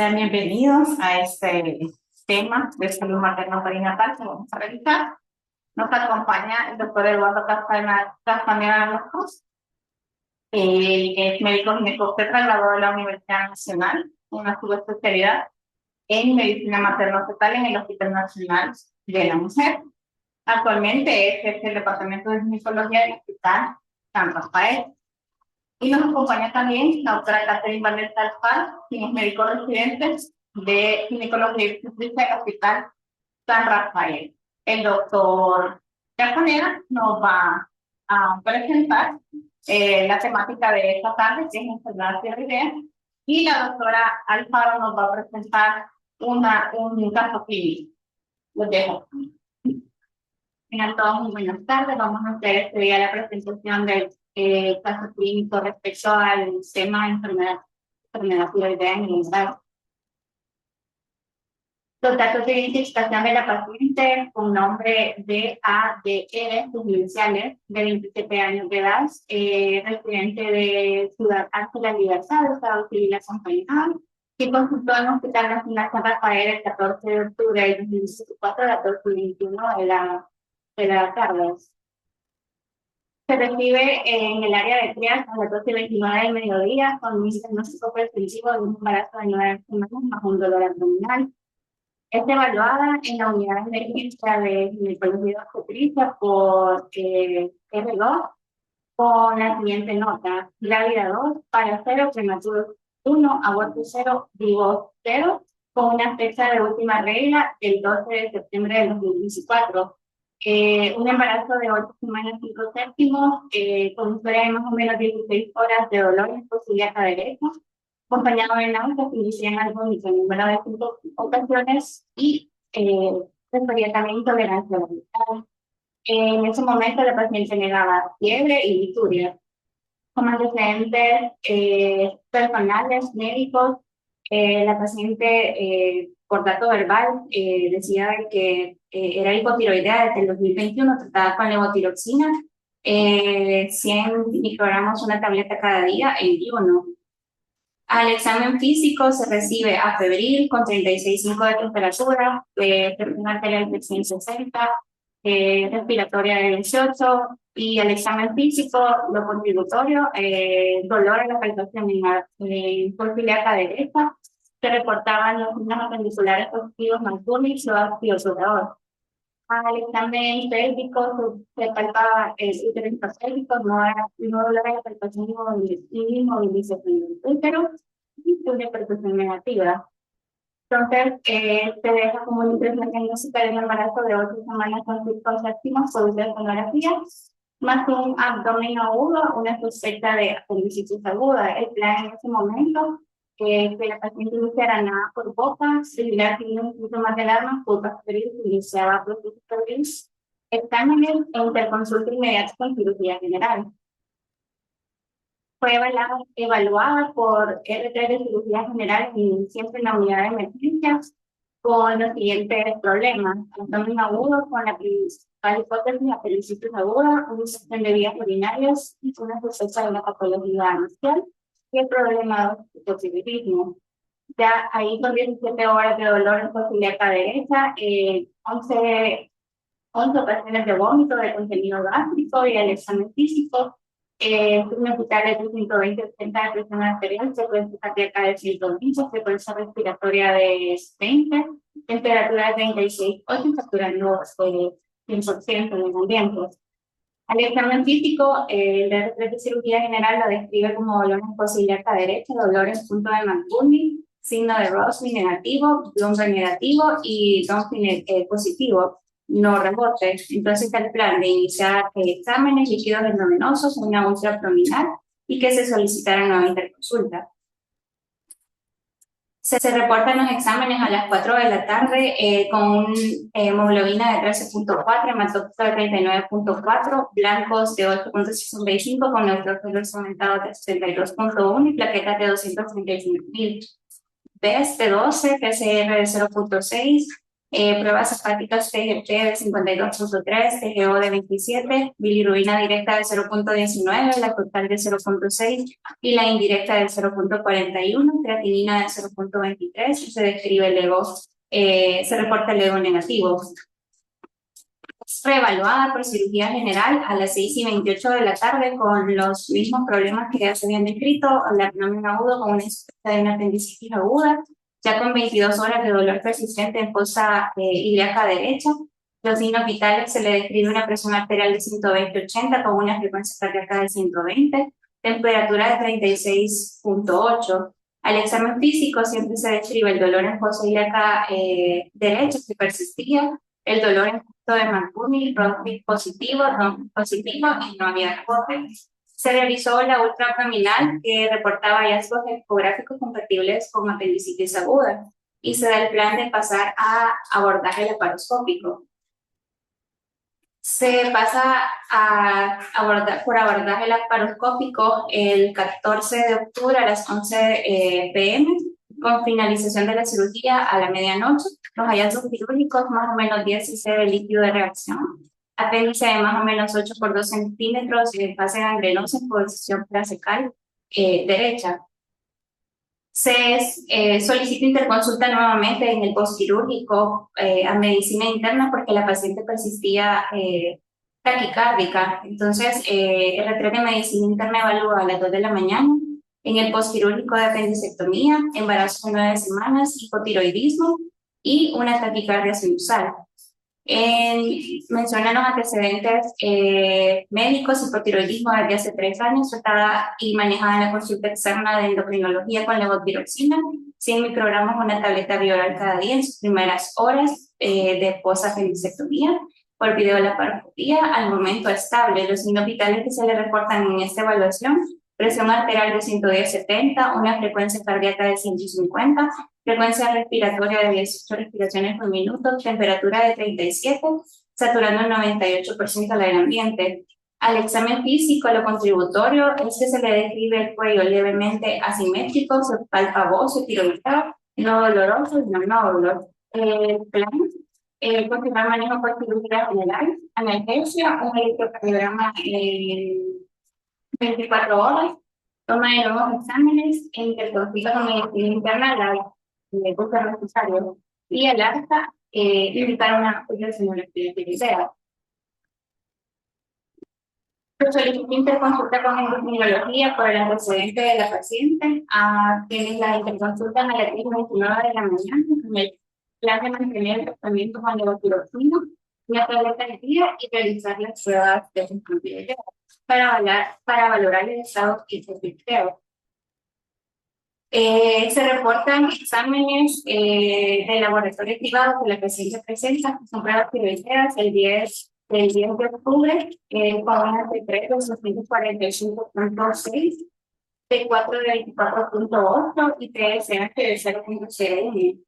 Sean bienvenidos a este tema de salud materno-perinatal que vamos a realizar. Nos acompaña el doctor Eduardo Castaneda López, que es médico ginecobstetra, graduado de la Universidad Nacional, una subespecialidad en medicina materno-fetal en el Hospital Nacional de la Mujer. Actualmente es el departamento de ginecología del Hospital San Rafael. Y nos acompaña también la doctora Catherine Valdez Talfal, quien es médico residente de ginecología y obstetricia del Hospital San Rafael. El doctor Castaneda nos va a presentar la temática de esta tarde, que es enfermedad tiroidea, y la doctora Alfaro nos va a presentar un caso clínico. Los dejo. Tengan todos muy buenas tardes. Vamos a hacer este día la presentación del caso clínico respecto al tema de enfermedad tiroidea en general. Los datos de identificación de la paciente con nombre DADR, sus iniciales, de 27 años de edad, residente de Ciudad Ángela Libertad, Estado Civil acompañado, que consultó en el Hospital Nacional San Rafael el 14 de octubre del 2014 a las 12:21 de la tarde. Se recibe en el área de trias a las 12:29 del mediodía con un diagnóstico preventivo de un embarazo de 9 semanas más un dolor abdominal. Es evaluada en la unidad de emergencia de ginecología obstetricia por R2 con la siguiente nota: grávida 2, para 0, prematuro 1, aborto 0, vivo 0, con una fecha de última regla el 12 de septiembre de 2024. Un embarazo de 8 semanas 5 séptimos, con historia de más o menos 16 horas de dolor en costilla derecha, acompañado de náuseas que inician algo en número de 5 ocasiones y refería también intolerancia vomital. En ese momento la paciente negaba fiebre y disuria. Como antecedentes personales, médicos, la paciente, por dato verbal, decía que era hipotiroidea desde el 2021, tratada con levotiroxina, 100 microgramos una tableta cada día en diurno. Al examen físico se recibe a febril con 36,5 de temperatura, presión arterial de 160, respiratoria de 18, y al examen físico, lo contributorio, dolor en la palpación en porfiliaca derecha, se reportaban los signos apendiculares positivos nocturnos y oxidador. Al examen pélvico se palpaba el útero intrapélvico, no dolor en la palpación ni movilización del útero, y una percusión negativa. Entonces, se deja como una impresión diagnóstica de un embarazo de 8 semanas con 5 séptimos por ultrasonografía, más un abdomen agudo, una sospecha de apendicitis aguda. El plan en ese momento que la paciente iniciara nada por boca, similar a un síntoma de alarma, culpa febril, iniciaba proceso febril, exámenes e interconsulta inmediata con cirugía general. Fue evaluada por R3 de cirugía general y siempre en la unidad de emergencias con los siguientes problemas: abdomen agudo con la principal hipótesis de apendicitis aguda, una infección de vías urinarias y una sospecha de una patología anuncial y el problema de hipotiroidismo. Ya ahí con 17 horas de dolor en costilla derecha, 11 ocasiones de vómito de contenido gástrico y el examen físico, signos vitales de 120-80 de presión arterial, frecuencia cardíaca de 120, frecuencia respiratoria de 20, temperatura de 36,8, saturando 100% en el ambiente. Al examen físico, el de cirugía general lo describe como dolor en costilla derecha, dolor en punto de Mann-Bunding, signo de Rossby negativo, Blumberg negativo y Dumpy positivo, no rebote. Entonces está el plan de iniciar exámenes líquidos endovenosos, una ultra abdominal y que se solicitara nueva interconsulta. Se reportan los exámenes a las 4 de la tarde con hemoglobina de 13,4, hematócrito de 39,4, blancos de 8,65 con neutrófilos aumentados de 72,1 y plaquetas de 235,000. BES de 12, PCR de 0,6, Pruebas hepáticas TGT de 52.3, TGO de 27, bilirrubina directa de 0.19, la total de 0.6 y la indirecta de 0.41, creatinina de 0.23 y se describe el ego, se reporta el ego negativo. Es reevaluada por cirugía general a las 6:28 de la tarde con los mismos problemas que ya se habían descrito, el abdomen agudo con una sospecha de una apendicitis aguda, ya con 22 horas de dolor persistente en fosa ilíaca derecha. Los signos vitales se le describe una presión arterial de 120/80 con una frecuencia cardíaca de 120, temperatura de 36.8. Al examen físico siempre se describe el dolor en fosa ilíaca derecha que persistía, el dolor en punto de Marconi, Rodriguez positivo y no había reporte. Se realizó la ultraabdominal que reportaba hallazgos ecográficos compatibles con apendicitis aguda y se da el plan de pasar a abordaje laparoscópico. Se pasa por abordaje laparoscópico el 14 de octubre a las 11 p.m. con finalización de la cirugía a la medianoche. Los hallazgos quirúrgicos, más o menos 10 cc de líquido de reacción, apéndice de más o menos 8 por 2 centímetros y fase gangrenosa en posición placecal derecha. Se solicita interconsulta nuevamente en el postquirúrgico a medicina interna porque la paciente persistía taquicárdica. Entonces, el retrato de medicina interna evalúa a las 2 de la mañana en el postquirúrgico de apendicectomía, embarazo de 9 semanas, hipotiroidismo y una taquicardia sinusal. Menciona los antecedentes médicos, hipotiroidismo desde hace 3 años, tratada y manejada en la consulta externa de endocrinología con levotiroxina, 100 microgramos una tableta bioral cada día en sus primeras horas de posapendicectomía por videolaparoscopía, al momento estable. Los signos vitales que se le reportan en esta evaluación: presión arterial de 110/70, una frecuencia cardíaca de 150, frecuencia respiratoria de 18 respiraciones por minuto, temperatura de 37, saturando el 98% del ambiente. Al examen físico, lo contributorio es que se le describe el cuello levemente asimétrico, se palpa bozo, tiroideo, no doloroso y no dolor. Plan, confirmar manejo por cirugía general, analgesia, un electrocardiograma 24 horas, toma de nuevos exámenes e interconsulta con medicina interna, la curso necesario, y el alta, indicar una aplicación de la solicita interconsulta con endocrinología por el antecedente de la paciente, a quienes la interconsultan a las 10:29 de la mañana, con el plan de mantener el tratamiento con levotiroxina, una tableta al día y realizar las pruebas de sensibilidad para valorar el estado físico. Se reportan exámenes de laboratorio privado que la paciente presenta, que son pruebas tiroideas el 10 de octubre, con una T3 de 245.6, T4 de 24.8 y TSH de 0.01.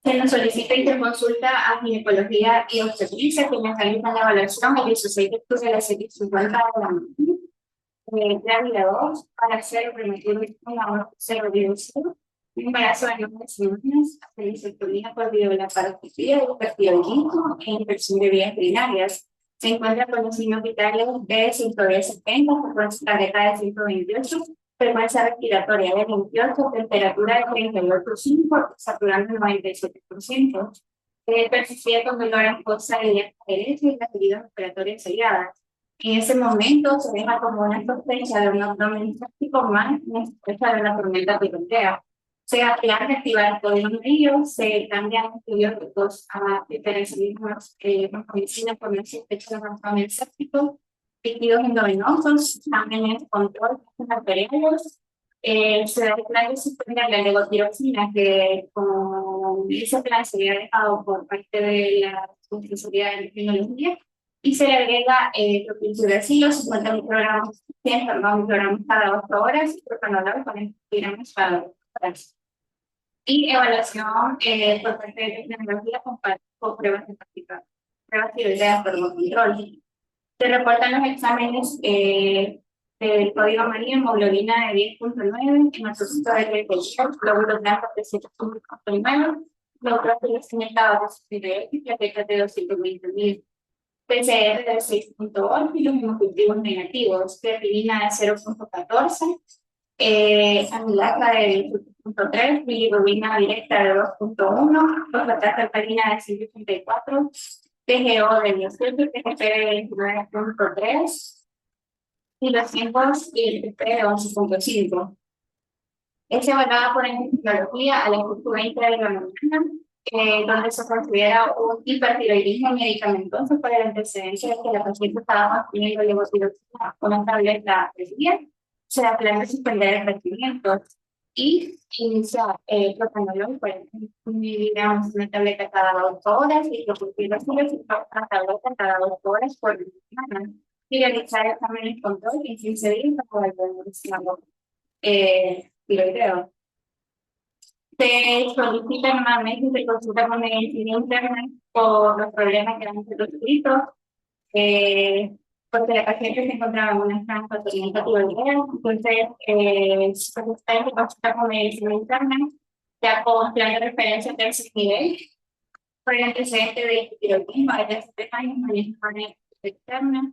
Se nos solicita interconsulta a ginecología y obstetricia, que nos realizan la evaluación el 16 de octubre a las 7:50 de la mañana. Grávida 2, para hacer prematuro una cero reducido, un embarazo de 9 semanas, apendicectomía por videolaparoscopía, hipertiroidismo e infección de vías urinarias. Se encuentra con los signos vitales de 110/70, frecuencia cardíaca de 128, frecuencia respiratoria de 28, temperatura de 38.5, saturando el 97%. Persistía con dolor en fosa ilíaca derecha y las heridas respiratorias selladas. En ese momento se deja como una sospecha de un abdomen séptico más una sospecha de una tormenta pirotea. Se aplica activar el código medio, se cambian antibióticos a diferencialismos con medicina por una sospecha de un abdomen séptico, líquidos endovenosos, exámenes de control arteriales. Se da el plan de suspender la levotiroxina, que con ese plan se había dejado por parte de la Consejería de Endocrinología, y se le agrega propiltiuracilo, 50 microgramos, 100 microgramos cada 8 horas, y propanolol, 40 microgramos cada 8 horas. Y evaluación por parte de tecnología con pruebas de práctica, pruebas tiroideas por control. Se reportan los exámenes del código María, hemoglobina de 10.9, hematocito de 38, glóbulos blancos de 7.9, La otra es mercado de plaquetas de 220.000, PCR de 6.8 y los hemocultivos negativos, creatinina de 0.14, amilaza de 8.3, bilirrubina directa de 2.1, fosfatasa alcalina de 184, TGO de 18, TGP de 29.3 y los tiempos y el TP de 11.5. Es evaluada por endocrinología a las 8:20 de la mañana, donde se considera un hipertiroidismo medicamentoso por el antecedente de que la paciente estaba consumiendo levotiroxina con una tableta al día. Se da plan de suspender el tratamiento y inicia propanolol 40 miligramos, una tableta cada 2 horas y propulsivos una tableta cada 2 horas por semana. Y realizar exámenes control en 15 días para poder diagnosticarlo tiroideo. Se solicita nuevamente, se consulta con medicina interna por los problemas que han sido descritos, porque la paciente se encontraba en una franca tiroidea, entonces se consulta con medicina interna, ya con plan de referencia de tercer nivel, por el antecedente de hipotiroidismo, de 3 años, medicina externa.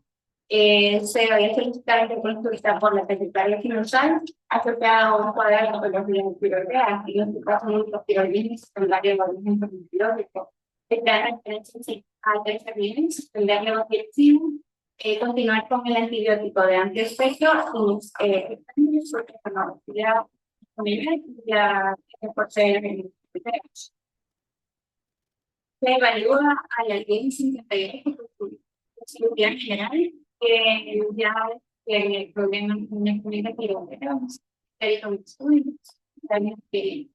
Se había solicitado interconsulta por la secretaria sinusal asociada a un cuadro de patología tiroidea y en su caso un hipotiroidismo secundario de origen farmacológico. Está en referencia a tercer nivel, suspender levotiroxina, continuar con el antibiótico de antiespectro y porque no, ya disponible ya por ser se evalúa al alguien 58 por su cirugía en general, ya el problema con la clínica tiroidea, también que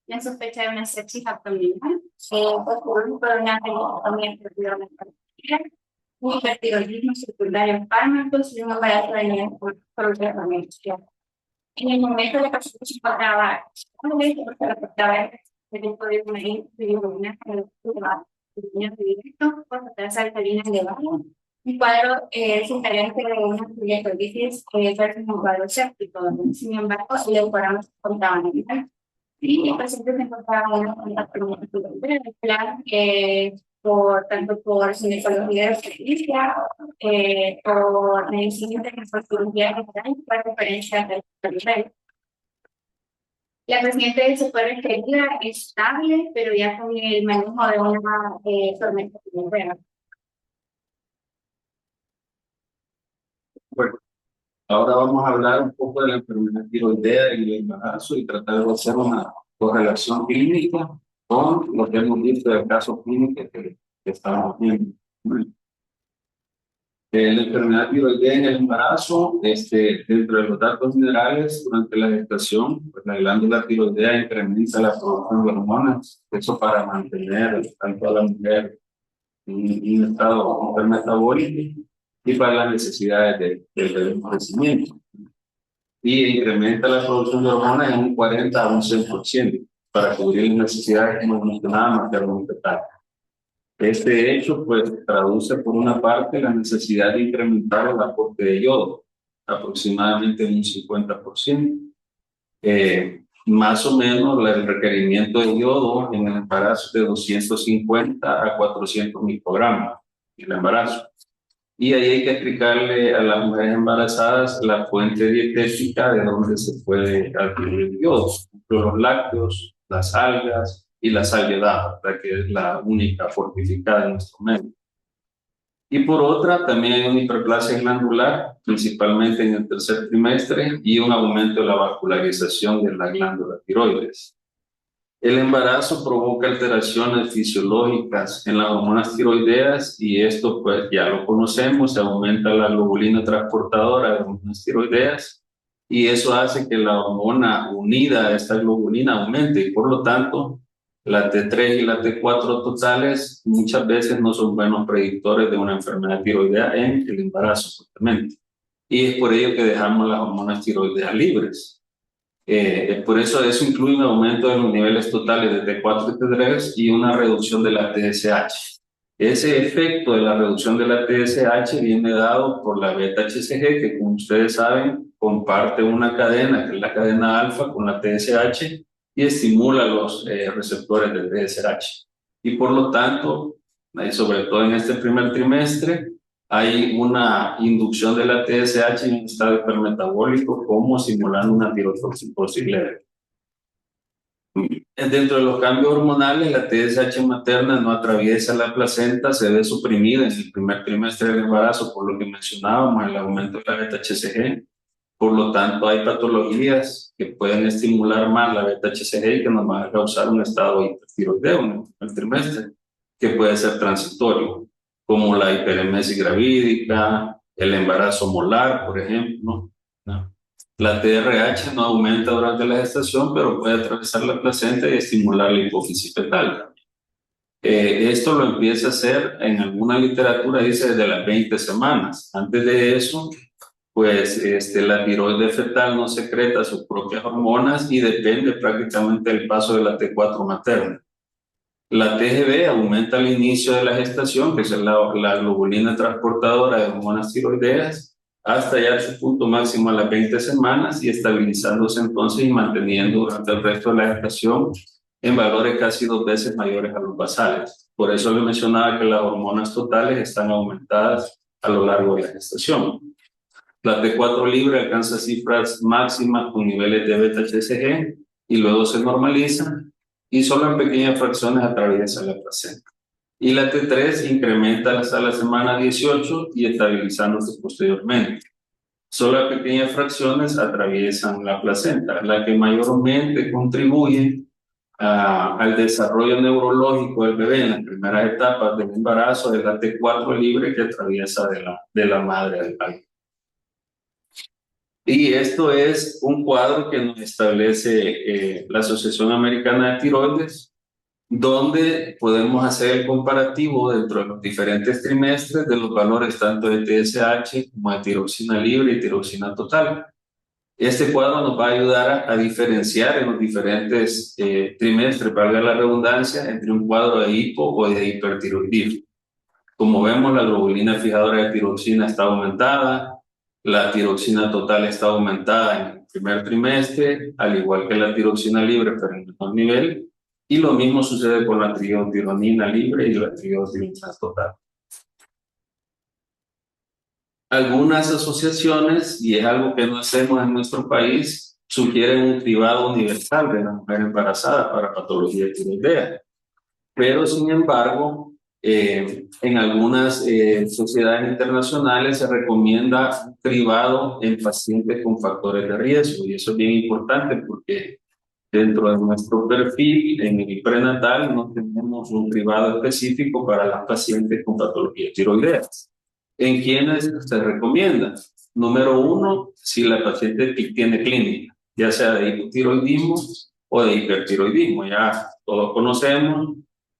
la sospecha de una sepsis abdominal, por una también un hipertiroidismo secundario fármacos y un embarazo de niños por tratamiento. En el momento de la paciente se encontraba, se reportaba el tipo de una directo, por tasa alcalina elevada, un cuadro sugerente de una fibrosis versus un cuadro séptico. Sin embargo, el eucoramo se encontraba normal y el paciente se encontraba en una contacto del plan, por tanto por ginecología de obstetricia, por medicina de cirugía general, por referencia del nivel. La paciente se fue referida estable, pero ya con el manejo de una tormenta tiroidea. Bueno, ahora vamos a hablar un poco de la enfermedad tiroidea y el embarazo y tratar de hacer una correlación clínica con lo que hemos visto del caso clínico que estamos viendo. La enfermedad tiroidea en el embarazo, dentro de los datos generales, durante la gestación, pues la glándula tiroidea incrementa la producción de hormonas, eso para mantener tanto a la mujer en un estado metabólico y para las necesidades del crecimiento. Y incrementa la producción de hormonas en un 40 a un 100% para cubrir las necesidades, como mencionaba, materno-fetal. Este hecho, pues, traduce por una parte la necesidad de incrementar el aporte de yodo, aproximadamente un 50%. Más o menos el requerimiento de yodo en el embarazo es de 250 a 400 microgramos en el embarazo. Y ahí hay que explicarle a las mujeres embarazadas la fuente dietética de donde se puede adquirir el yodo, los lácteos, las algas y la salvedad, que es la única fortificada en nuestro medio. Y por otra, también hay una hiperplasia glandular, principalmente en el tercer trimestre, y un aumento de la vascularización de la glándula tiroides. El embarazo provoca alteraciones fisiológicas en las hormonas tiroideas y esto pues ya lo conocemos, se aumenta la globulina transportadora de hormonas tiroideas y eso hace que la hormona unida a esta globulina aumente y por lo tanto la T3 y la T4 totales muchas veces no son buenos predictores de una enfermedad tiroidea en el embarazo justamente. Y es por ello que dejamos las hormonas tiroideas libres. Por eso incluye un aumento de los niveles totales de T4 y T3 y una reducción de la TSH. Ese efecto de la reducción de la TSH viene dado por la beta-HCG, que como ustedes saben, comparte una cadena, que es la cadena alfa con la TSH, y estimula los receptores del TSH. Y por lo tanto, sobre todo en este primer trimestre, hay una inducción de la TSH en un estado hipermetabólico como simulando una tirotoxicosis leve. Dentro de los cambios hormonales, la TSH materna no atraviesa la placenta, se ve suprimida en el primer trimestre del embarazo, por lo que mencionábamos, el aumento de la beta-HCG. Por lo tanto, hay patologías que pueden estimular más la beta-HCG y que nos van a causar un estado hipertiroideo en el trimestre, que puede ser transitorio, como la hiperemesis gravídica, el embarazo molar, por ejemplo, ¿no? La TRH no aumenta durante la gestación, pero puede atravesar la placenta y estimular la hipófisis fetal. Esto lo empieza a hacer en alguna literatura, dice desde las 20 semanas. Antes de eso, pues la tiroides fetal no secreta sus propias hormonas y depende prácticamente del paso de la T4 materna. La TGB aumenta al inicio de la gestación, que es la globulina transportadora de hormonas tiroideas, hasta hallar su punto máximo a las 20 semanas y estabilizándose entonces y manteniendo durante el resto de la gestación en valores casi 2 veces mayores a los basales. Por eso le mencionaba que las hormonas totales están aumentadas a lo largo de la gestación. La T4 libre alcanza cifras máximas con niveles de beta-HCG y luego se normalizan y solo en pequeñas fracciones atraviesa la placenta. Y la T3 incrementa hasta la semana 18 y estabilizándose posteriormente. Solo a pequeñas fracciones atraviesan la placenta. La que mayormente contribuye al desarrollo neurológico del bebé en las primeras etapas del embarazo es la T4 libre que atraviesa de la madre al padre. Y esto es un cuadro que nos establece la Asociación Americana de Tiroides, donde podemos hacer el comparativo dentro de los diferentes trimestres de los valores tanto de TSH como de tiroxina libre y tiroxina total. Este cuadro nos va a ayudar a diferenciar en los diferentes trimestres, valga la redundancia, entre un cuadro de hipo o de hipertiroidismo. Como vemos, la globulina fijadora de tiroxina está aumentada, la tiroxina total está aumentada en el primer trimestre, al igual que la tiroxina libre, pero en menor nivel, y lo mismo sucede con la triiodtironina libre y la triiodtironina total. Algunas asociaciones, y es algo que no hacemos en nuestro país, sugieren un cribado universal de la mujer embarazada para patología tiroidea. Pero, sin embargo, en algunas sociedades internacionales se recomienda un cribado en pacientes con factores de riesgo, y eso es bien importante porque dentro de nuestro perfil en el prenatal no tenemos un cribado específico para las pacientes con patologías tiroideas. ¿En quiénes se recomienda? Número 1, si la paciente tiene clínica, ya sea de hipotiroidismo o de hipertiroidismo. Ya todos conocemos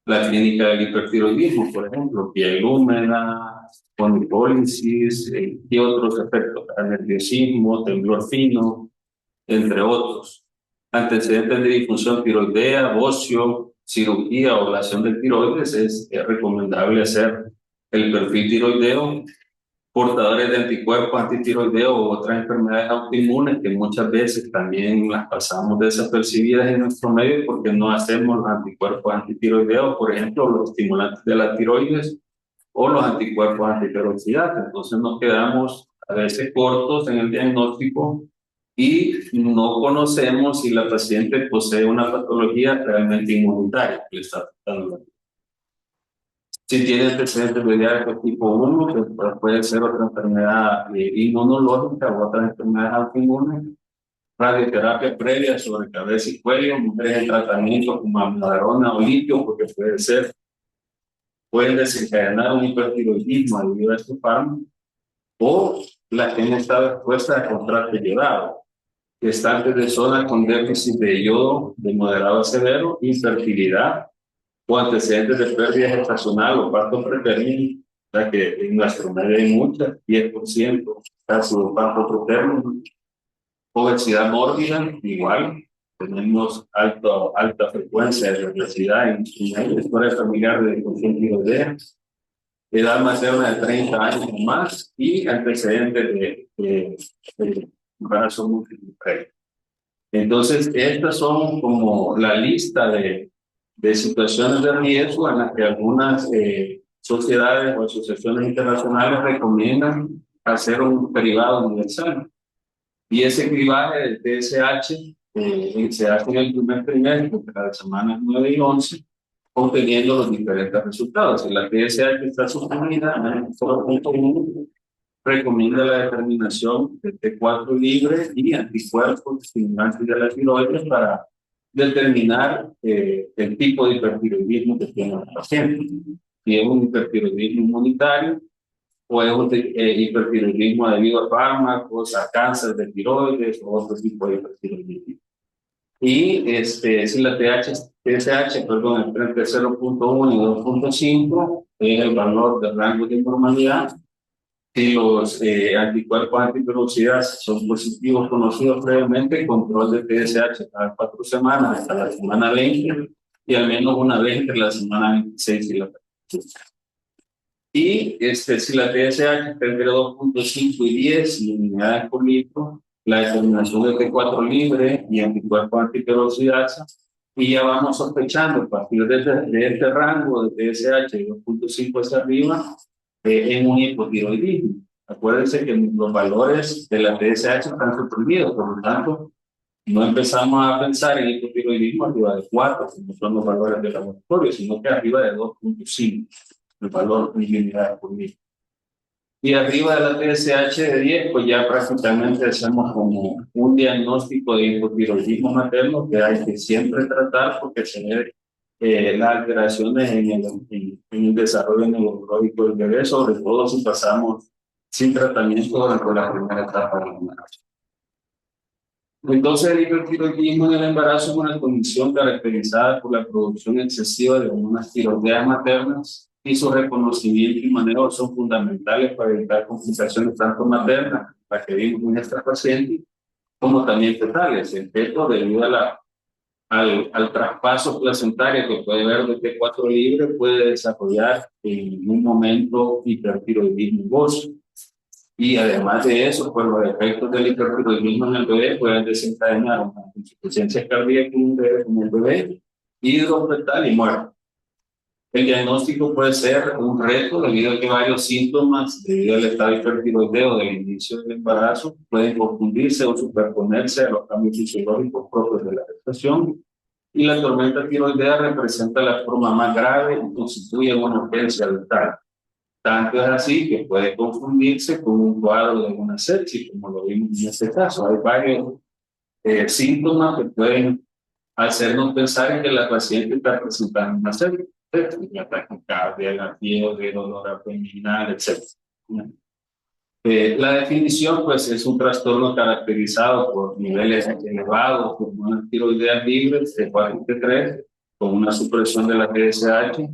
la clínica del hipertiroidismo, por ejemplo, piel húmeda, polipólisis y otros efectos, nerviosismo, temblor fino, entre otros. Antecedentes de disfunción tiroidea, bocio, cirugía o ablación del tiroides, es recomendable hacer el perfil tiroideo. Portadores de anticuerpos antitiroideos u otras enfermedades autoinmunes que muchas veces también las pasamos desapercibidas en nuestro medio porque no hacemos los anticuerpos antitiroideos, por ejemplo, los estimulantes de la tiroides o los anticuerpos antiperoxidantes. Entonces nos quedamos a veces cortos en el diagnóstico y no conocemos si la paciente posee una patología realmente inmunitaria que le está afectando. Si tiene antecedentes de diabetes tipo 1, pues puede ser otra enfermedad inmunológica o otras enfermedades autoinmunes. Radioterapia previa sobre cabeza y cuello, mujeres en tratamiento como amiodarona o litio, porque pueden desencadenar un hipertiroidismo debido a este fármaco, o las que han estado expuestas a contraste iodado, gestantes de zona con déficit de yodo de moderado a severo, infertilidad, o antecedentes de pérdida gestacional o parto pretérmino, o sea que en nuestro medio hay muchas, 10%, caso de parto pretérmino. Obesidad mórbida, igual, tenemos alta frecuencia de obesidad en la historia familiar de disfunción tiroidea, edad materna de 30 años o más y antecedentes de embarazo múltiple previo. Entonces, estas son como la lista de situaciones de riesgo en las que algunas sociedades o asociaciones internacionales recomiendan hacer un cribado universal. Y ese cribaje del TSH se hace en el primer trimestre, de las semanas 9 y 11, obteniendo los diferentes resultados. Si la TSH está suprimida, en el 0.1 recomienda la determinación de T4 libre y anticuerpos estimulantes de la tiroides para determinar el tipo de hipertiroidismo que tiene el paciente. Si es un hipertiroidismo inmunitario o es un hipertiroidismo debido a fármacos, a cáncer de tiroides o otro tipo de hipertiroidismo. Y si la TSH, perdón, entre 0.1 y 2.5 es el valor del rango de normalidad. Si los anticuerpos antiperoxidasa son positivos conocidos previamente, control de TSH cada 4 semanas hasta la semana 20 y al menos una vez entre la semana 26 y la 30. Y si la TSH está entre 2.5 y 10 unidades por litro, la determinación de T4 libre y anticuerpos antiperoxidasa, y ya vamos sospechando a partir de este rango de TSH de 2.5 hacia arriba en un hipotiroidismo. Acuérdense que los valores de la TSH están suprimidos, por lo tanto, no empezamos a pensar en hipotiroidismo arriba de 4, como son los valores del laboratorio, sino que arriba de 2.5, el valor de unidades por litro. Y arriba de la TSH de 10, pues ya prácticamente hacemos como un diagnóstico de hipotiroidismo materno que hay que siempre tratar porque se ve las alteraciones en el desarrollo neurológico del bebé, sobre todo si pasamos sin tratamiento durante la primera etapa del embarazo. Entonces, el hipertiroidismo en el embarazo es una condición caracterizada por la producción excesiva de hormonas tiroideas maternas y su reconocimiento y manejo son fundamentales para evitar complicaciones tanto maternas, las que vimos en esta paciente, como también fetales. El feto, debido a al traspaso placentario que puede haber de T4 libre, puede desarrollar en un momento hipertiroidismo góseo. Y además de eso, pues los efectos del hipertiroidismo en el bebé pueden desencadenar una insuficiencia cardíaca en el bebé, hidrofetal y muerte. El diagnóstico puede ser un reto debido a que varios síntomas, debido al estado hipertiroideo del inicio del embarazo, pueden confundirse o superponerse a los cambios fisiológicos propios de la gestación. Y la tormenta tiroidea representa la forma más grave y constituye una urgencia vital. Tanto es así que puede confundirse con un cuadro de una sepsis, como lo vimos en este caso. Hay varios síntomas que pueden hacernos pensar en que la paciente está presentando una sepsis, la taquicardia, la fiebre, dolor abdominal, etc. La definición, pues, es un trastorno caracterizado por niveles elevados de hormonas tiroideas libres de 43, con una supresión de la TSH,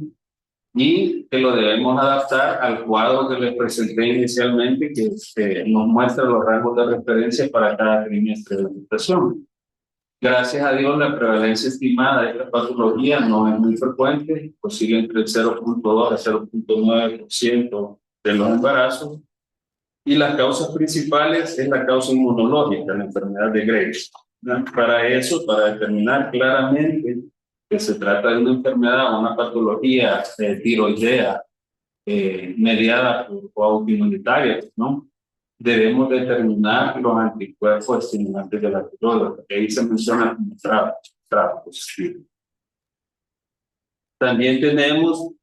y que lo debemos adaptar al cuadro que les presenté inicialmente, que nos muestra los rangos de referencia para cada trimestre de la gestación. Gracias a Dios, la prevalencia estimada de esta patología no es muy frecuente, oscila entre el 0.2 a 0.9% de los embarazos, y las causas principales es la causa inmunológica, la enfermedad de Graves. Para eso, para determinar claramente que se trata de una enfermedad o una patología tiroidea mediada por autoinmunitaria, ¿no? Debemos determinar los anticuerpos estimulantes de la tiroides, que ahí se menciona como TRAP positivo. También tenemos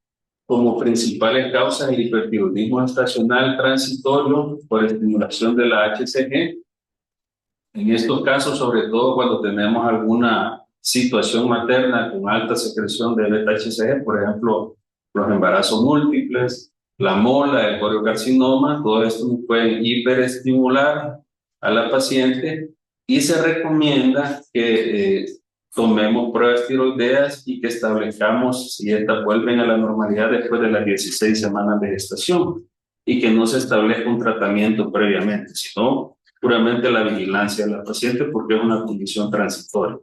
como principales causas el hipertiroidismo estacional transitorio por estimulación de la HCG. En estos casos, sobre todo cuando tenemos alguna situación materna con alta secreción de beta-HCG, por ejemplo, los embarazos múltiples, la mola, el coriocarcinoma, todo esto nos puede hiperestimular a la paciente y se recomienda que tomemos pruebas tiroideas y que establezcamos si estas vuelven a la normalidad después de las 16 semanas de gestación y que no se establezca un tratamiento previamente, sino puramente la vigilancia de la paciente porque es una condición transitoria.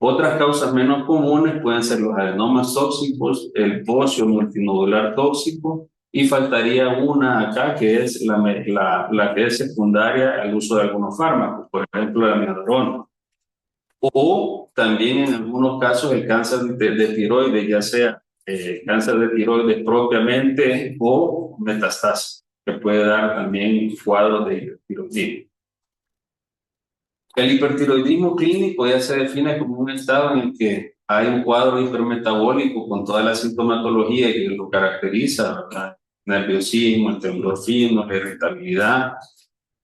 Otras causas menos comunes pueden ser los adenomas tóxicos, el bocio multinodular tóxico, y faltaría una acá que es la que es secundaria al uso de algunos fármacos, por ejemplo la amiodarona. o también en algunos casos el cáncer de tiroides, ya sea cáncer de tiroides propiamente o metastasis, que puede dar también cuadros de hipertiroidismo. El hipertiroidismo clínico ya se define como un estado en el que hay un cuadro hipermetabólico con toda la sintomatología que lo caracteriza, ¿verdad? Nerviosismo, el temblor fino, la irritabilidad.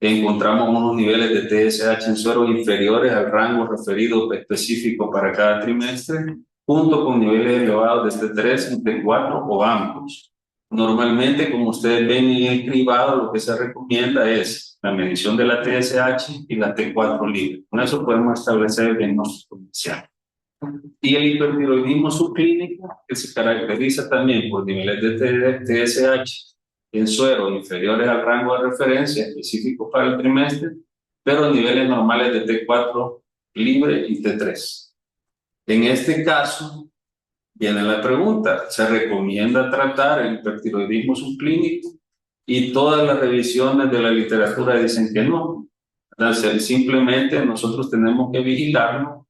Encontramos unos niveles de TSH en suero inferiores al rango referido específico para cada trimestre, junto con niveles elevados de T3 y T4 o ambos. Normalmente, como ustedes ven en el cribado, lo que se recomienda es la medición de la TSH y la T4 libre. Con eso podemos establecer el diagnóstico inicial. Y el hipertiroidismo subclínico, que se caracteriza también por niveles de TSH en suero inferiores al rango de referencia específico para el trimestre, pero niveles normales de T4 libre y T3. En este caso, viene la pregunta, ¿se recomienda tratar el hipertiroidismo subclínico? Y todas las revisiones de la literatura dicen que no. Simplemente nosotros tenemos que vigilarlo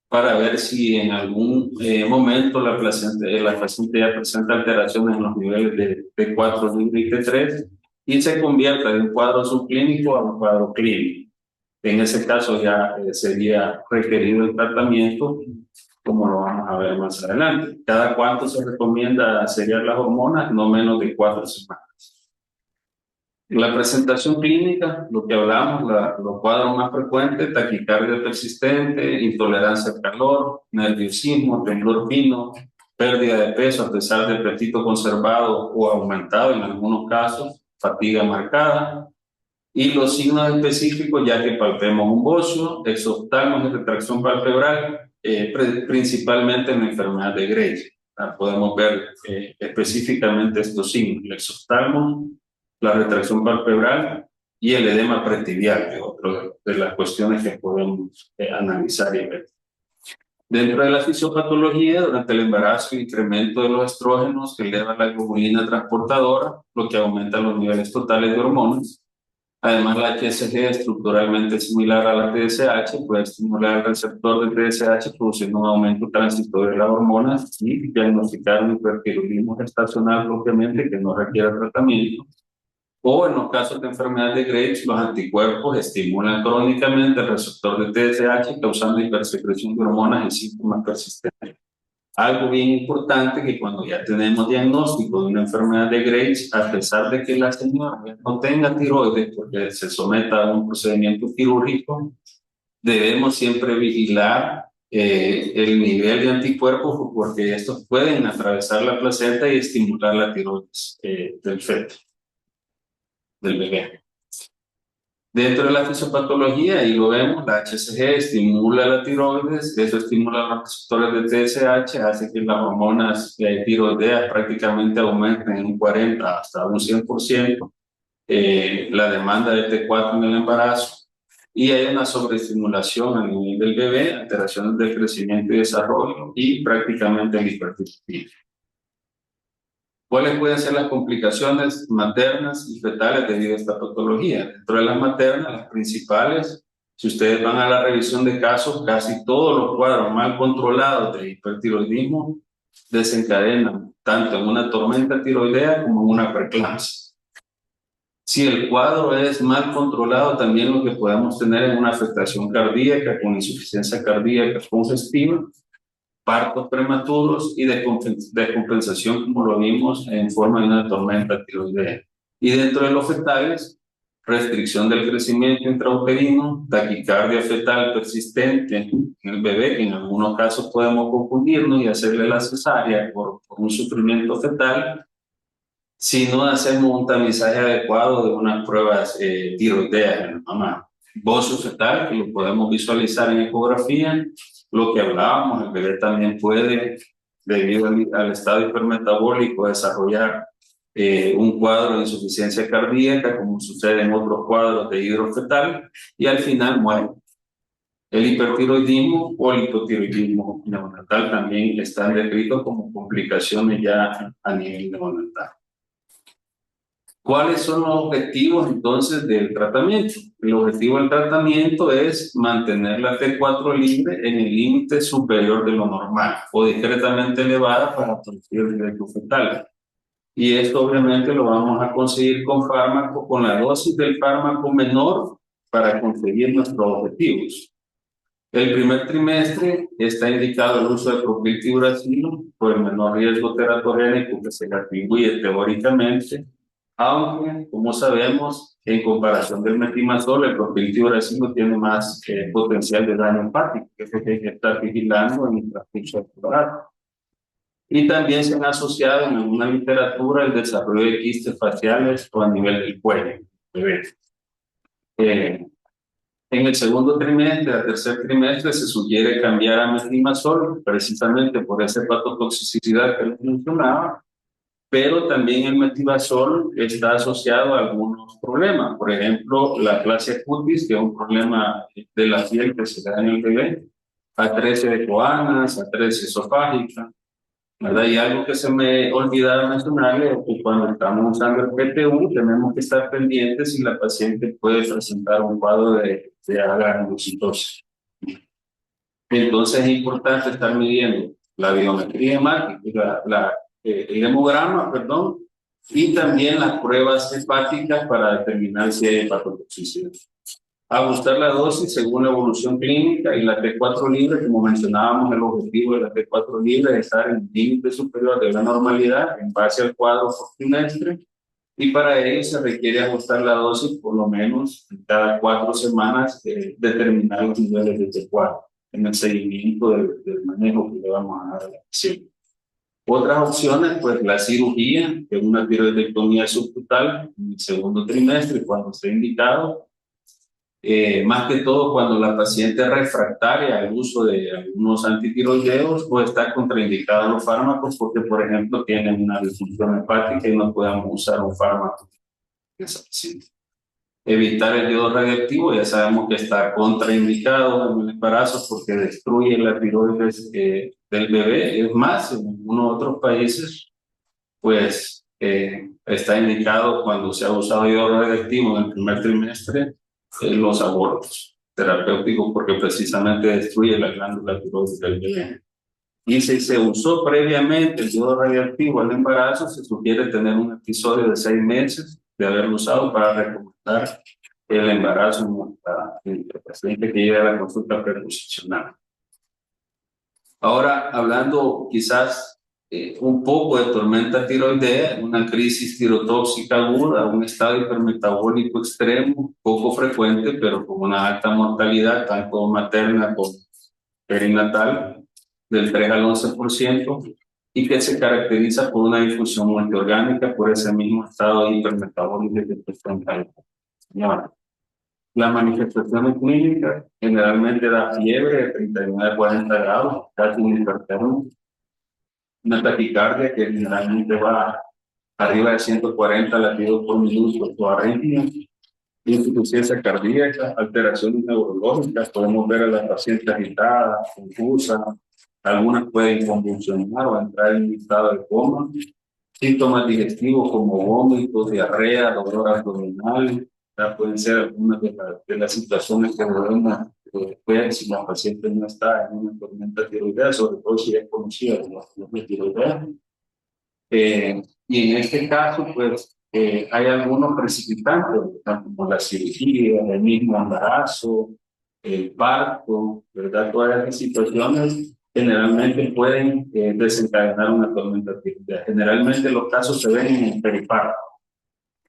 para ver si en algún momento la paciente ya presenta alteraciones en los niveles de T4 libre y T3 y se convierta de un cuadro subclínico a un cuadro clínico. En ese caso ya sería requerido el tratamiento, como lo vamos a ver más adelante. ¿Cada cuánto se recomienda sellar las hormonas? No menos de 4 semanas. La presentación clínica, lo que hablamos, los cuadros más frecuentes, taquicardia persistente, intolerancia al calor, nerviosismo, temblor fino, pérdida de peso a pesar de apetito conservado o aumentado en algunos casos, fatiga marcada, y los signos específicos, ya que palpemos un bocio, exoftalmos y retracción palpebral, principalmente en la enfermedad de Graves. Podemos ver específicamente estos signos, el exoftalmo, la retracción palpebral y el edema pretibial, que es otra de las cuestiones que podemos analizar y ver. Dentro de la fisiopatología, durante el embarazo, el incremento de los estrógenos que eleva la globulina transportadora, lo que aumenta los niveles totales de hormonas. Además, la HCG, estructuralmente similar a la TSH, puede estimular el receptor de TSH, produciendo un aumento transitorio de las hormonas y diagnosticar un hipertiroidismo gestacional propiamente que no requiere tratamiento. O en los casos de enfermedad de Graves, los anticuerpos estimulan crónicamente el receptor de TSH, causando hipersecreción de hormonas y síntomas persistentes. Algo bien importante que cuando ya tenemos diagnóstico de una enfermedad de Graves, a pesar de que la señora no tenga tiroides porque se someta a un procedimiento quirúrgico, debemos siempre vigilar el nivel de anticuerpos porque estos pueden atravesar la placenta y estimular la tiroides del feto, del bebé. Dentro de la fisiopatología, y lo vemos, la HCG estimula la tiroides, eso estimula los receptores de TSH, hace que las hormonas tiroideas prácticamente aumenten en un 40 hasta un 100%, la demanda de T4 en el embarazo, y hay una sobreestimulación a nivel del bebé, alteraciones del crecimiento y desarrollo, y prácticamente el hipertiroidismo. ¿Cuáles pueden ser las complicaciones maternas y fetales debido a esta patología? Dentro de las maternas, las principales, si ustedes van a la revisión de casos, casi todos los cuadros mal controlados de hipertiroidismo desencadenan tanto en una tormenta tiroidea como en una preeclampsia. Si el cuadro es mal controlado, también lo que podemos tener es una afectación cardíaca con insuficiencia cardíaca congestiva, partos prematuros y descompensación, como lo vimos en forma de una tormenta tiroidea. Y dentro de los fetales, restricción del crecimiento intrauterino, taquicardia fetal persistente en el bebé, que en algunos casos podemos confundirnos y hacerle la cesárea por un sufrimiento fetal, si no hacemos un tamizaje adecuado de unas pruebas tiroideas en la mamá. Bocio fetal, que lo podemos visualizar en ecografía, lo que hablábamos, el bebé también puede, debido al estado hipermetabólico, desarrollar un cuadro de insuficiencia cardíaca, como sucede en otros cuadros de hidrofetal, y al final muere. El hipertiroidismo o el hipotiroidismo neonatal también están descritos como complicaciones ya a nivel neonatal. ¿Cuáles son los objetivos entonces del tratamiento? El objetivo del tratamiento es mantener la T4 libre en el límite superior de lo normal o discretamente elevada para producir el directo fetal. Y esto obviamente lo vamos a conseguir con fármaco, con la dosis del fármaco menor para conseguir nuestros objetivos. El primer trimestre está indicado el uso de propiltiuracilo por el menor riesgo teratogénico que se le atribuye teóricamente, aunque, como sabemos, en comparación del metimazol, el propiltiuracilo tiene más potencial de daño hepático, que es lo que hay que estar vigilando en el transcurso del embarazo. Y también se han asociado en alguna literatura el desarrollo de quistes faciales o a nivel del cuello. Eh, en el segundo trimestre, al tercer trimestre, se sugiere cambiar a metrimazol, precisamente por esa hepatotoxicidad que les mencionaba, pero también el metrimazol está asociado a algunos problemas. Por ejemplo, la aplasia cutis, que es un problema de la piel que se da en el bebé, atresia de coanas, atresia esofágica, ¿verdad? Y algo que se me olvidaba mencionarle es que cuando estamos usando el PTU tenemos que estar pendientes si la paciente puede presentar un cuadro de aganglocitosis. Entonces es importante estar midiendo la biometría hemática, el hemograma, perdón, y también las pruebas hepáticas para determinar si hay hepatotoxicidad. Ajustar la dosis según la evolución clínica y la T4 libre, como mencionábamos, el objetivo de la T4 libre es estar en el límite superior de la normalidad en base al cuadro por trimestre, y para ello se requiere ajustar la dosis por lo menos cada 4 semanas, determinar los niveles de T4 en el seguimiento del manejo que le vamos a dar a la paciente. Otras opciones, pues la cirugía, que es una tiroidectomía subcutal en el segundo trimestre, cuando esté indicado. Más que todo cuando la paciente es refractaria al uso de algunos antitiroideos o está contraindicada a los fármacos porque, por ejemplo, tienen una disfunción hepática y no podemos usar un fármaco en esa paciente. Evitar el yodo radiactivo, ya sabemos que está contraindicado en el embarazo porque destruye la tiroides del bebé. Es más, en algunos otros países, pues está indicado cuando se ha usado yodo radiactivo en el primer trimestre los abortos terapéuticos porque precisamente destruye la glándula tiroides del bebé. Y si se usó previamente el yodo radioactivo al embarazo, se sugiere tener un episodio de 6 meses de haberlo usado para recomendar el embarazo en el paciente que llega a la consulta preconcepcional. Ahora, hablando quizás un poco de tormenta tiroidea, una crisis tirotóxica aguda, un estado hipermetabólico extremo, poco frecuente, pero con una alta mortalidad, tanto materna como perinatal, del 3 al 11%, y que se caracteriza por una difusión multiorgánica por ese mismo estado hipermetabólico que te cuenta. Las manifestaciones clínicas generalmente da fiebre de 39 a 40 grados, casi un hipertermia, una taquicardia que generalmente va arriba de 140 latidos por minuto, o arritmia, insuficiencia cardíaca, alteraciones neurológicas, podemos ver a la paciente agitada, confusa, algunas pueden convulsionar o entrar en un estado de coma, síntomas digestivos como vómitos, diarrea, dolor abdominal, pueden ser algunas de las situaciones que debemos ver si la paciente no está en una tormenta tiroidea, sobre todo si es conocida la tiroidea. Y en este caso, pues, hay algunos precipitantes, como la cirugía, el mismo embarazo, el parto, ¿verdad? Todas estas situaciones generalmente pueden desencadenar una tormenta tiroidea. Generalmente los casos se ven en el periparto,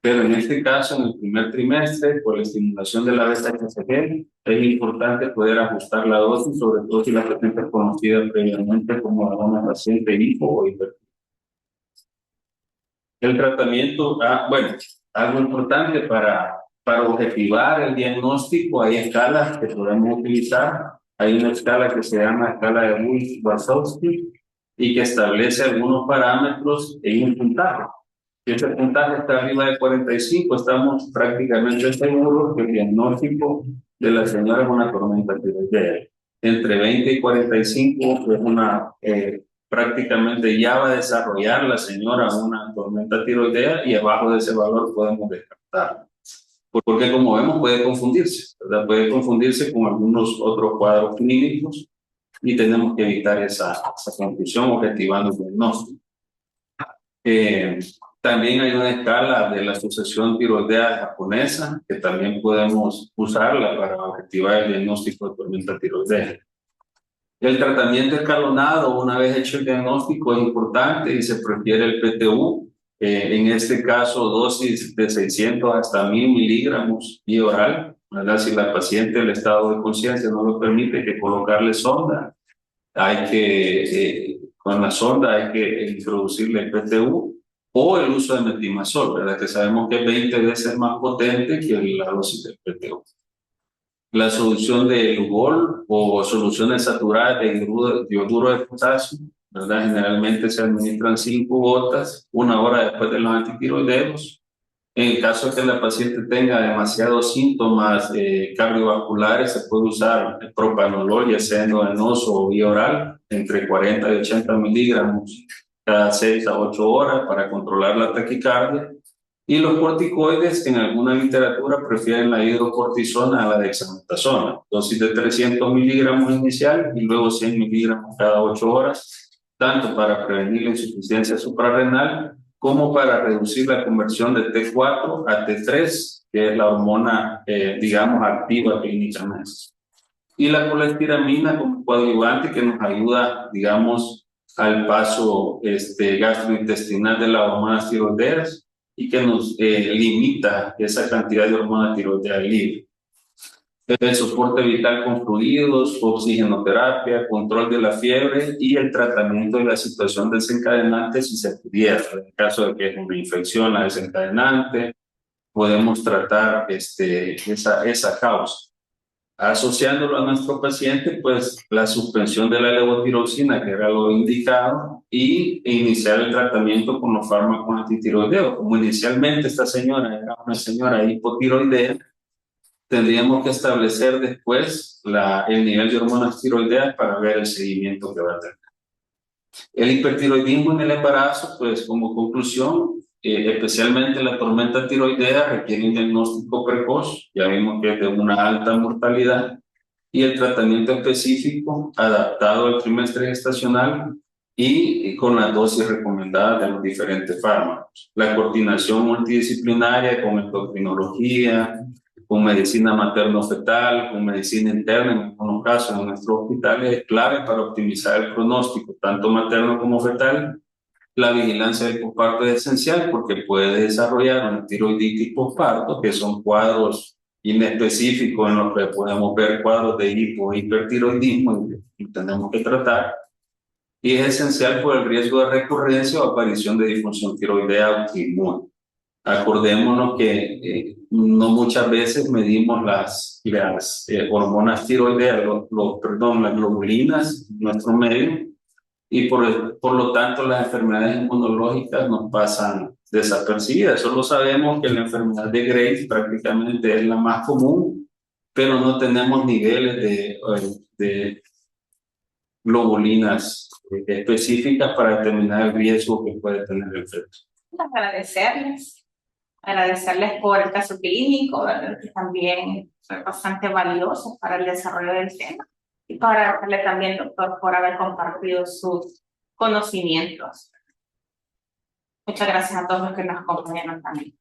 pero en este caso, en el primer trimestre, por la estimulación de la beta-HCG, es importante poder ajustar la dosis, sobre todo si la paciente es conocida previamente como una paciente hipo o hipertensiva. El tratamiento, bueno, algo importante para objetivar el diagnóstico, hay escalas que podemos utilizar. Hay una escala que se llama escala de Wulff-Barsowski y que establece algunos parámetros en un puntaje. Si ese puntaje está arriba de 45, estamos prácticamente seguros que el diagnóstico de la señora es una tormenta tiroidea. Entre 20 y 45 es una prácticamente ya va a desarrollar la señora una tormenta tiroidea y abajo de ese valor podemos descartar. Porque como vemos puede confundirse, ¿verdad? Puede confundirse con algunos otros cuadros clínicos y tenemos que evitar esa confusión objetivando el diagnóstico. También hay una escala de la Asociación Tiroidea Japonesa que también podemos usarla para objetivar el diagnóstico de tormenta tiroidea. El tratamiento escalonado, una vez hecho el diagnóstico, es importante y se prefiere el PTU. En este caso, dosis de 600 hasta 1000 miligramos vía oral, ¿verdad? Si la paciente, el estado de conciencia no lo permite, que colocarle sonda. Hay que, con la sonda hay que introducirle el PTU o el uso de metimazol, ¿verdad? Que sabemos que es 20 veces más potente que la dosis del PTU. La solución de Lugol o soluciones saturadas de dioduro de potasio, ¿verdad? Generalmente se administran 5 gotas 1 hora después de los antitiroideos. En el caso de que la paciente tenga demasiados síntomas cardiovasculares, se puede usar el propanolol, ya sea endovenoso o vía oral, entre 40 y 80 miligramos cada 6 a 8 horas para controlar la taquicardia. Y los corticoides, en alguna literatura, prefieren la hidrocortisona a la dexametasona, dosis de 300 miligramos inicial y luego 100 miligramos cada 8 horas, tanto para prevenir la insuficiencia suprarrenal como para reducir la conversión de T4 a T3, que es la hormona, digamos, activa clínicamente. Y la colestiramina como coadyuvante que nos ayuda, digamos, al paso gastrointestinal de las hormonas tiroideas y que nos limita esa cantidad de hormona tiroidea libre. El soporte vital con fluidos, oxigenoterapia, control de la fiebre y el tratamiento de la situación desencadenante si se pudiera. En el caso de que es una infección la desencadenante, podemos tratar esa causa. Asociándolo a nuestro paciente, pues la suspensión de la levotiroxina, que era lo indicado, y iniciar el tratamiento con los fármacos antitiroideos. Como inicialmente esta señora era una señora hipotiroidea, tendríamos que establecer después el nivel de hormonas tiroideas para ver el seguimiento que va a tener. El hipertiroidismo en el embarazo, pues como conclusión, especialmente la tormenta tiroidea requiere un diagnóstico precoz, ya vimos que es de una alta mortalidad, y el tratamiento específico adaptado al trimestre gestacional y con las dosis recomendadas de los diferentes fármacos. La coordinación multidisciplinaria con endocrinología, con medicina materno-fetal, con medicina interna, en algunos casos en nuestros hospitales, es clave para optimizar el pronóstico, tanto materno como fetal. La vigilancia del posparto es esencial porque puede desarrollar una tiroiditis posparto, que son cuadros inespecíficos en los que podemos ver cuadros de hipertiroidismo y tenemos que tratar. Y es esencial por el riesgo de recurrencia o aparición de disfunción tiroidea autoinmune. Acordémonos que no muchas veces medimos las hormonas tiroideas, las globulinas en nuestro medio, y por lo tanto las enfermedades inmunológicas nos pasan desapercibidas. Solo sabemos que la enfermedad de Graves prácticamente es la más común, pero no tenemos niveles de globulinas específicas para determinar el riesgo que puede tener el feto. Agradecerles por el caso clínico, ¿verdad? Que también fue bastante valioso para el desarrollo del tema. Y para agradecerle también, doctor, por haber compartido sus conocimientos. Muchas gracias a todos los que nos acompañaron también.